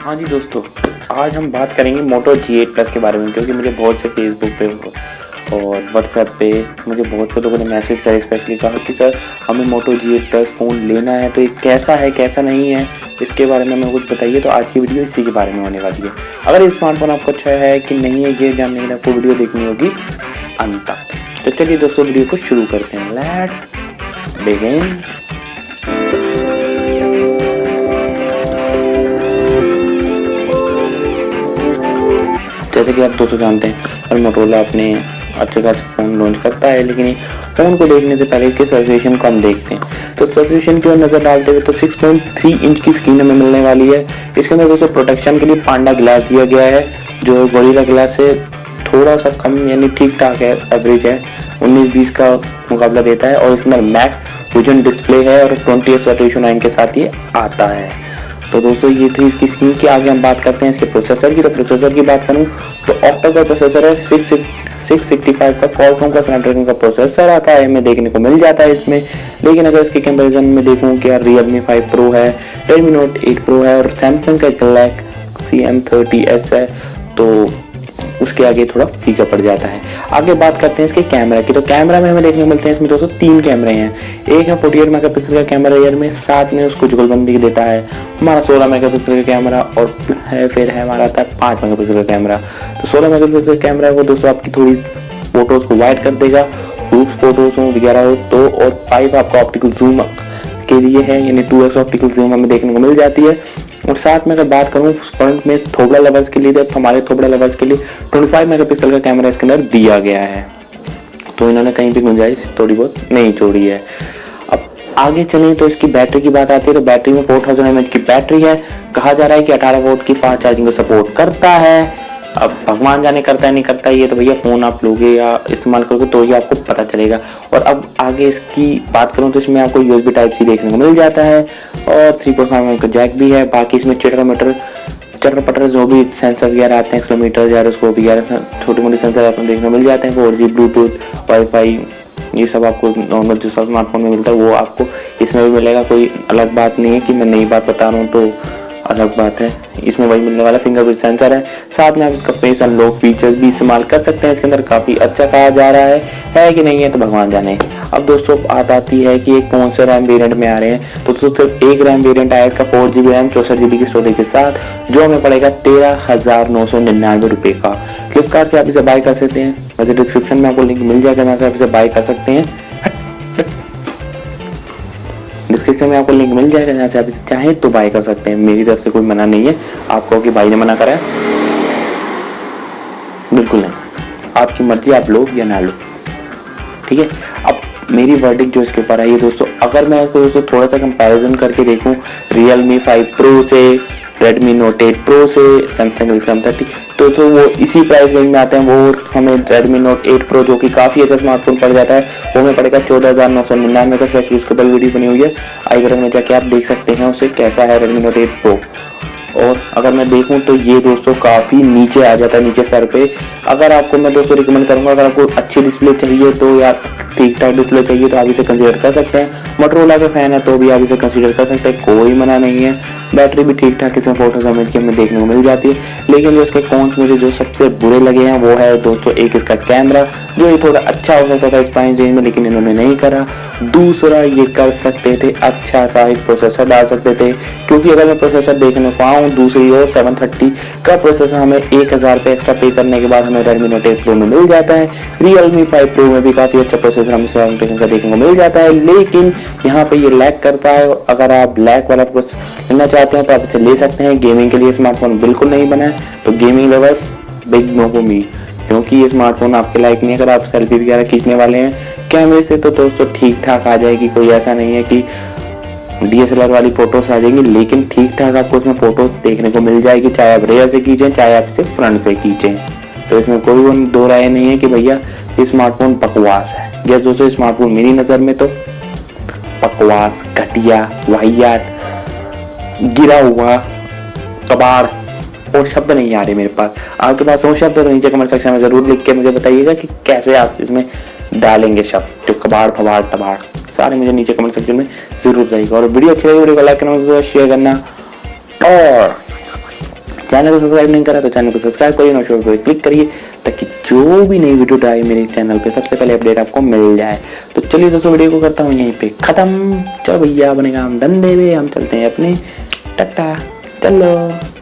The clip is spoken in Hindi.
हाँ जी दोस्तों, आज हम बात करेंगे मोटो G8 प्लस के बारे में, क्योंकि मुझे बहुत से फेसबुक पे और व्हाट्सएप पे मुझे बहुत से लोगों ने मैसेज करे, स्पेशली कहा कि सर हमें मोटो G8 प्लस फ़ोन लेना है, तो ये कैसा है कैसा नहीं है, इसके बारे में हमें कुछ बताइए। तो आज की वीडियो इसी के बारे में होने वाली है। अगर ये स्मार्टफोन आपको अच्छा है कि नहीं है, ये जानने के लिए आपको वीडियो देखनी होगी अंत तक। तो चलिए दोस्तों, वीडियो को शुरू करते हैं। Let's begin. जैसे कि आप दोस्तों जानते हैं, और मोटोरोला अपने अच्छे खासे फ़ोन लॉन्च करता है, लेकिन फ़ोन को देखने से पहले इसके स्पेसिफिकेशन को हम देखते हैं। तो स्पेसिफिकेशन की ओर नज़र डालते हुए तो 6.3 इंच की स्क्रीन हमें मिलने वाली है। इसके अंदर दोस्तों प्रोटेक्शन के लिए पांडा ग्लास दिया गया है, जो गोरिल्ला ग्लास से थोड़ा सा कम यानी ठीक ठाक है, एवरेज है, 19-20 का मुकाबला देता है। और इसके अंदर मैक्स विजन डिस्प्ले है और 20:9 के साथ ये आता है। तो दोस्तों ये थी इसकी स्क्रीन की। आगे हम बात करते हैं इसके प्रोसेसर की। तो प्रोसेसर की बात करूं तो ऑक्टा का प्रोसेसर है, 665 का क्वालकॉम का स्नैपड्रैगन का प्रोसेसर आता है, हमें देखने को मिल जाता है इसमें। लेकिन अगर इसके कंपैरिजन में देखूं कि यार Realme 5 Pro है, Redmi Note 8 Pro है और Samsung का Galaxy M30s है, तो उसके आगे थोड़ा फीका पड़ जाता है। आगे बात करते हैं इसके कैमरा की। तो कैमरा में हमें देखने को मिलते हैं इसमें दोस्तों 3 कैमरे हैं। एक है 48 मेगापिक्सल का कैमरा रियर में, साथ में उसको जुगलबंदी देता है हमारा 16 मेगापिक्सल का कैमरा, और फिर है हमारा आता है 5 मेगापिक्सल का कैमरा। तो 16 मेगापिक्सल का कैमरा है वो दोस्तों आपकी थोड़ी फोटोज को वाइड कर देगा, ग्रुप फोटोज हो वगैरह हो तो। और 5 आपका ऑप्टिकल जूम के लिए है, यानी 2x ऑप्टिकल जूम हमें देखने को मिल जाती है। और साथ में अगर बात करूँ फ्रंट में थोबड़ा लवर्स के लिए, तो हमारे थोबड़ा लवर्स के लिए 25 मेगापिक्सल का कैमरा इसके अंदर दिया गया है। तो इन्होंने कहीं भी गुंजाइश थोड़ी बहुत नहीं छोड़ी है। अब आगे चलें तो इसकी बैटरी की बात आती है। तो बैटरी में 4000 mAh की बैटरी है। कहा जा रहा है कि 18 वोल्ट की फास्ट चार्जिंग को सपोर्ट करता है। अब भगवान जाने करता है नहीं करता, ये तो भैया फ़ोन आप लोगे या इस्तेमाल करोगे तो ही आपको पता चलेगा। और अब आगे इसकी बात करूँ तो इसमें आपको USB Type-C देखने को मिल जाता है और 3.5mm का जैक भी है। बाकी इसमें चटर पटर जो भी सेंसर वगैरह आते हैं, एक्सलोमीटर, जायरोस्कोप वगैरह छोटे मोटे सेंसर आपको देखने को मिल जाते हैं। 4G, ब्लूटूथ, वाईफाई, ये सब आपको नॉर्मल जो स्मार्टफोन में मिलता है वो आपको इसमें भी मिलेगा। कोई अलग बात नहीं है कि मैं नई बात बता रहा हूँ तो अलग बात है, इसमें वही मिलने वाला। फिंगरप्रिंट सेंसर है, साथ में आप इसका फेस अनलॉक फीचर्स भी इस्तेमाल कर सकते हैं। इसके अंदर काफ़ी अच्छा कहा जा रहा है कि नहीं है तो भगवान जाने। अब दोस्तों बात आती है कि एक कौन से रैम वेरिएंट में आ रहे हैं। तो दोस्तों सिर्फ एक रैम वेरिएंट आया इसका 4GB रैम 64GB की स्टोरेज के साथ, जो हमें पड़ेगा 13,999 रुपये का। फ्लिपकार्ट से आप इसे बाय कर सकते हैं, वैसे डिस्क्रिप्शन में आपको लिंक मिल जाएगा जहाँ से आप इसे बाय कर सकते हैं। डिस्क्रिप्शन में आपको लिंक मिल जाएगा जहाँ से आप इसे चाहें तो बाय कर सकते हैं। मेरी तरफ से कोई मना नहीं है, आपको कि भाई ने मना करा है, बिल्कुल नहीं, आपकी मर्जी, आप लो या ना लो, ठीक है। अब मेरी वर्डिक्ट जो इसके ऊपर है ये दोस्तों, अगर मैं दोस्तों थोड़ा सा कंपैरिजन करके देखूं Realme 5 Pro से, Redmi Note 8 Pro से, Samsung Galaxy M30, तो वो इसी प्राइस रेंज में आते हैं। वो हमें Redmi Note 8 Pro जो कि काफ़ी अच्छा स्मार्टफोन पड़ जाता है, वो हमें पड़ेगा 14,999 का। स्पेशली उसके ऊपर वीडियो बनी हुई है, आई बटन में जाके आप देख सकते हैं उसे कैसा है Redmi Note 8 Pro। और अगर मैं देखूं तो ये दोस्तों काफ़ी नीचे आ जाता है, नीचे सर पे। अगर आपको मैं दोस्तों रिकमेंड करूंगा, अगर आपको अच्छी डिस्प्ले चाहिए तो या ठीक ठाक डिस्प्ले चाहिए तो आप इसे कंसीडर कर सकते हैं। मोटोरोला के फैन है तो भी आप इसे कंसीडर कर सकते हैं, कोई मना नहीं है। बैटरी भी ठीक ठाक इसमें 4000 mAh की हमें देखने को मिल जाती है। लेकिन जो इसके कॉन्स मुझे जो सबसे बुरे लगे हैं वो है दोस्तों, एक इसका कैमरा जो ये थोड़ा अच्छा हो सकता था इस प्राइस रेंज में, लेकिन इन्होंने नहीं करा। दूसरा ये कर सकते थे अच्छा सा एक प्रोसेसर डाल सकते थे, क्योंकि अगर मैं प्रोसेसर देखने को आऊँ दूसरी ओर 730 का प्रोसेसर हमें 1000 रुपये एक्स्ट्रा पे करने के बाद हमें Redmi Note 8 Pro में मिल जाता है। Realme 5 Pro में भी काफ़ी अच्छा प्रोसेसर हमें 7 का देखने को मिल जाता है, लेकिन यहाँ पे ये लैग करता है। अगर आप लैग वाला प्रोसेसर लेना चाहते हैं तो आप इसे ले सकते हैं। गेमिंग के लिए स्मार्टफोन बिल्कुल नहीं बना है, तो gaming lovers big no for me, क्योंकि ये स्मार्टफोन आपके लायक नहीं है। अगर आप सेल्फी वगैरह खींचने वाले हैं कैमरे से तो दोस्तों ठीक ठाक आ जाएगी, कोई ऐसा नहीं है कि DSLR वाली फोटोज आ जाएंगी, लेकिन ठीक ठाक आपको इसमें फोटोज देखने को मिल जाएगी, चाहे आप रेयर से खींचें चाहे आप इसे फ्रंट से खींचें। तो इसमें कोई दो राय नहीं है कि भैया ये स्मार्टफोन बकवास है। या दोस्तों स्मार्टफोन मेरी नज़र में तो बकवास, घटिया, वाहियात, गिरा हुआ, कबाड़, और शब्द नहीं आ रहे मेरे पास। आपके पास वो शब्द तो नीचे कमेंट सेक्शन में जरूर लिख के मुझे बताइएगा कि कैसे आप इसमें डालेंगे शब्द, जो कबाड़ फबाड़ टबाड़ सारे मुझे नीचे कमेंट सेक्शन में जरूर बताइएगा। और वीडियो अच्छी लगी वीडियो को लाइक करना, शेयर करना और चैनल को सब्सक्राइब नहीं करा तो चैनल को सब्सक्राइब करिए, नोटिफिकेशन पे क्लिक करिए ताकि जो भी नई वीडियो आए मेरे चैनल पे सबसे पहले अपडेट आपको मिल जाए। तो चलिए दोस्तों वीडियो को करता हूँ यहीं पे खत्म। चलो भैया अपने काम धंधे में हम चलते हैं अपने, टाटा चलो।